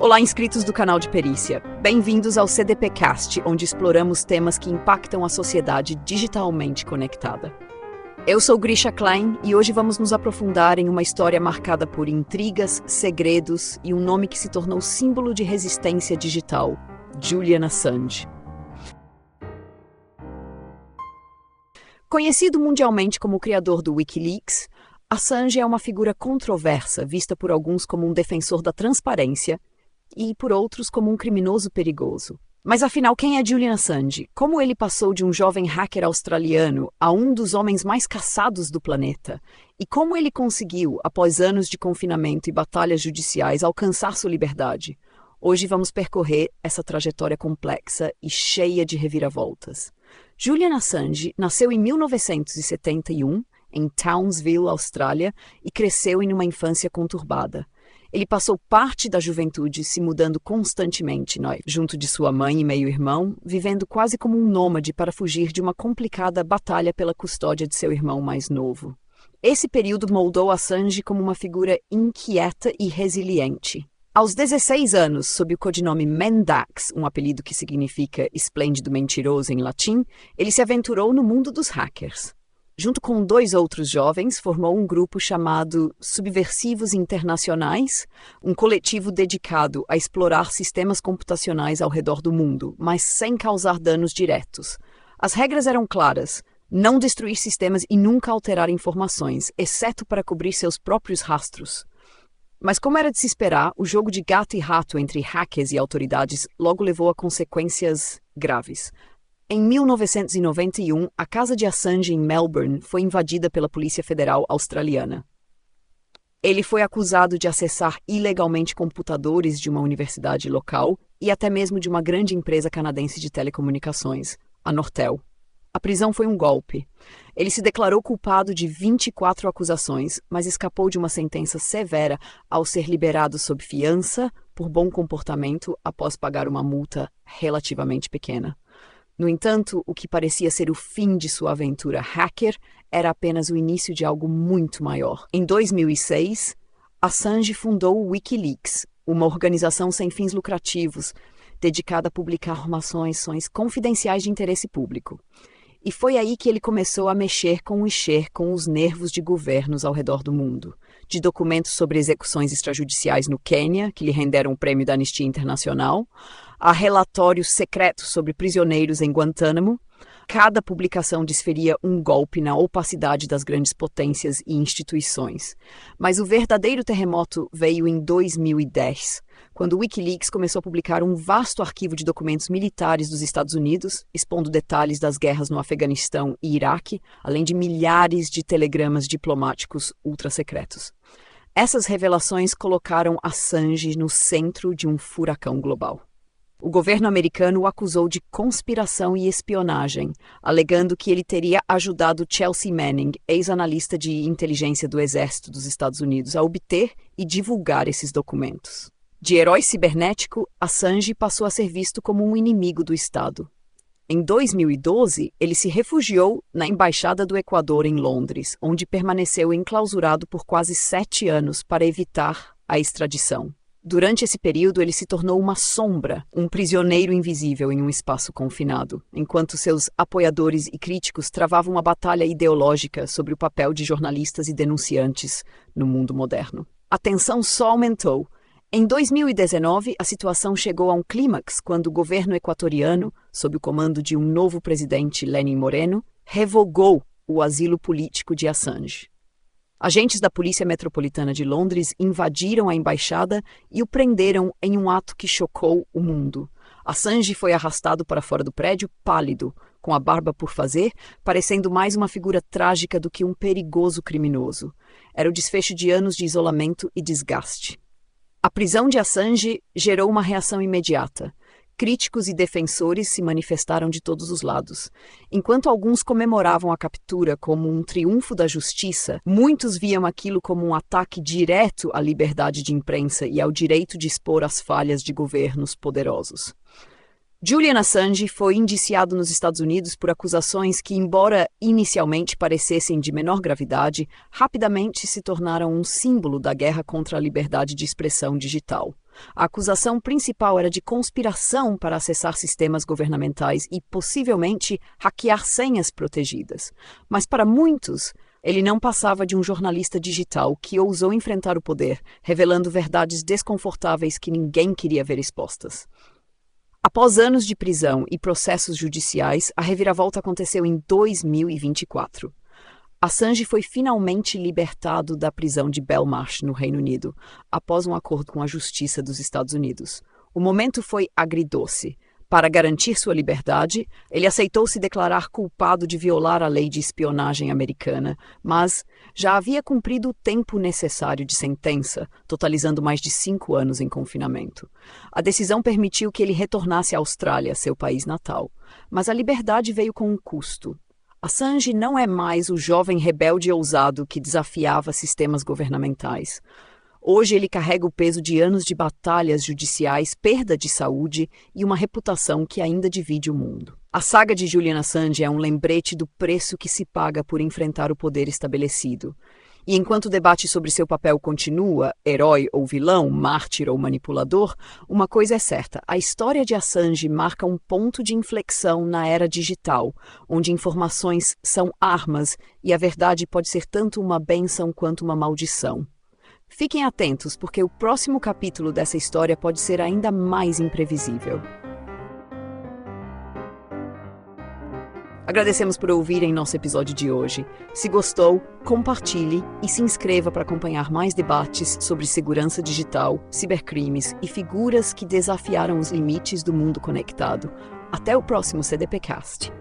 Olá, inscritos do canal de Perícia. Bem-vindos ao CDPcast, onde exploramos temas que impactam a sociedade digitalmente conectada. Eu sou Grisha Klein e hoje vamos nos aprofundar em uma história marcada por intrigas, segredos e um nome que se tornou símbolo de resistência digital: Julian Assange. Conhecido mundialmente como o criador do Wikileaks, Assange é uma figura controversa, vista por alguns como um defensor da transparência e por outros como um criminoso perigoso. Mas afinal, quem é Julian Assange? Como ele passou de um jovem hacker australiano a um dos homens mais caçados do planeta? E como ele conseguiu, após anos de confinamento e batalhas judiciais, alcançar sua liberdade? Hoje vamos percorrer essa trajetória complexa e cheia de reviravoltas. Julian Assange nasceu em 1971, em Townsville, Austrália, e cresceu em uma infância conturbada. Ele passou parte da juventude se mudando constantemente, junto de sua mãe e meio-irmão, vivendo quase como um nômade para fugir de uma complicada batalha pela custódia de seu irmão mais novo. Esse período moldou Assange como uma figura inquieta e resiliente. Aos 16 anos, sob o codinome Mendax, um apelido que significa esplêndido mentiroso em latim, ele se aventurou no mundo dos hackers. Junto com dois outros jovens, formou um grupo chamado Subversivos Internacionais, um coletivo dedicado a explorar sistemas computacionais ao redor do mundo, mas sem causar danos diretos. As regras eram claras: não destruir sistemas e nunca alterar informações, exceto para cobrir seus próprios rastros. Mas como era de se esperar, o jogo de gato e rato entre hackers e autoridades logo levou a consequências graves. Em 1991, a casa de Assange em Melbourne foi invadida pela Polícia Federal Australiana. Ele foi acusado de acessar ilegalmente computadores de uma universidade local e até mesmo de uma grande empresa canadense de telecomunicações, a Nortel. A prisão foi um golpe. Ele se declarou culpado de 24 acusações, mas escapou de uma sentença severa ao ser liberado sob fiança por bom comportamento após pagar uma multa relativamente pequena. No entanto, o que parecia ser o fim de sua aventura hacker era apenas o início de algo muito maior. Em 2006, Assange fundou o Wikileaks, uma organização sem fins lucrativos, dedicada a publicar informações confidenciais de interesse público. E foi aí que ele começou a mexer com os nervos de governos ao redor do mundo. De documentos sobre execuções extrajudiciais no Quênia, que lhe renderam o prêmio da Anistia Internacional, a relatórios secretos sobre prisioneiros em Guantánamo. Cada publicação desferia um golpe na opacidade das grandes potências e instituições. Mas o verdadeiro terremoto veio em 2010, quando o Wikileaks começou a publicar um vasto arquivo de documentos militares dos Estados Unidos, expondo detalhes das guerras no Afeganistão e Iraque, além de milhares de telegramas diplomáticos ultrasecretos. Essas revelações colocaram Assange no centro de um furacão global. O governo americano o acusou de conspiração e espionagem, alegando que ele teria ajudado Chelsea Manning, ex-analista de inteligência do Exército dos Estados Unidos, a obter e divulgar esses documentos. De herói cibernético, Assange passou a ser visto como um inimigo do Estado. Em 2012, ele se refugiou na Embaixada do Equador em Londres, onde permaneceu enclausurado por quase 7 anos para evitar a extradição. Durante esse período, ele se tornou uma sombra, um prisioneiro invisível em um espaço confinado, enquanto seus apoiadores e críticos travavam uma batalha ideológica sobre o papel de jornalistas e denunciantes no mundo moderno. A tensão só aumentou. Em 2019, a situação chegou a um clímax quando o governo equatoriano, sob o comando de um novo presidente, Lenín Moreno, revogou o asilo político de Assange. Agentes da Polícia Metropolitana de Londres invadiram a embaixada e o prenderam em um ato que chocou o mundo. Assange foi arrastado para fora do prédio, pálido, com a barba por fazer, parecendo mais uma figura trágica do que um perigoso criminoso. Era o desfecho de anos de isolamento e desgaste. A prisão de Assange gerou uma reação imediata. Críticos e defensores se manifestaram de todos os lados. Enquanto alguns comemoravam a captura como um triunfo da justiça, muitos viam aquilo como um ataque direto à liberdade de imprensa e ao direito de expor as falhas de governos poderosos. Julian Assange foi indiciado nos Estados Unidos por acusações que, embora inicialmente parecessem de menor gravidade, rapidamente se tornaram um símbolo da guerra contra a liberdade de expressão digital. A acusação principal era de conspiração para acessar sistemas governamentais e, possivelmente, hackear senhas protegidas. Mas, para muitos, ele não passava de um jornalista digital que ousou enfrentar o poder, revelando verdades desconfortáveis que ninguém queria ver expostas. Após anos de prisão e processos judiciais, a reviravolta aconteceu em 2024. Assange foi finalmente libertado da prisão de Belmarsh, no Reino Unido, após um acordo com a Justiça dos Estados Unidos. O momento foi agridoce. Para garantir sua liberdade, ele aceitou se declarar culpado de violar a lei de espionagem americana, mas já havia cumprido o tempo necessário de sentença, totalizando mais de 5 anos em confinamento. A decisão permitiu que ele retornasse à Austrália, seu país natal, mas a liberdade veio com um custo. Assange não é mais o jovem rebelde ousado que desafiava sistemas governamentais. Hoje ele carrega o peso de anos de batalhas judiciais, perda de saúde e uma reputação que ainda divide o mundo. A saga de Julian Assange é um lembrete do preço que se paga por enfrentar o poder estabelecido. E enquanto o debate sobre seu papel continua, herói ou vilão, mártir ou manipulador, uma coisa é certa: a história de Assange marca um ponto de inflexão na era digital, onde informações são armas e a verdade pode ser tanto uma bênção quanto uma maldição. Fiquem atentos, porque o próximo capítulo dessa história pode ser ainda mais imprevisível. Agradecemos por ouvirem nosso episódio de hoje. Se gostou, compartilhe e se inscreva para acompanhar mais debates sobre segurança digital, cibercrimes e figuras que desafiaram os limites do mundo conectado. Até o próximo CDPcast.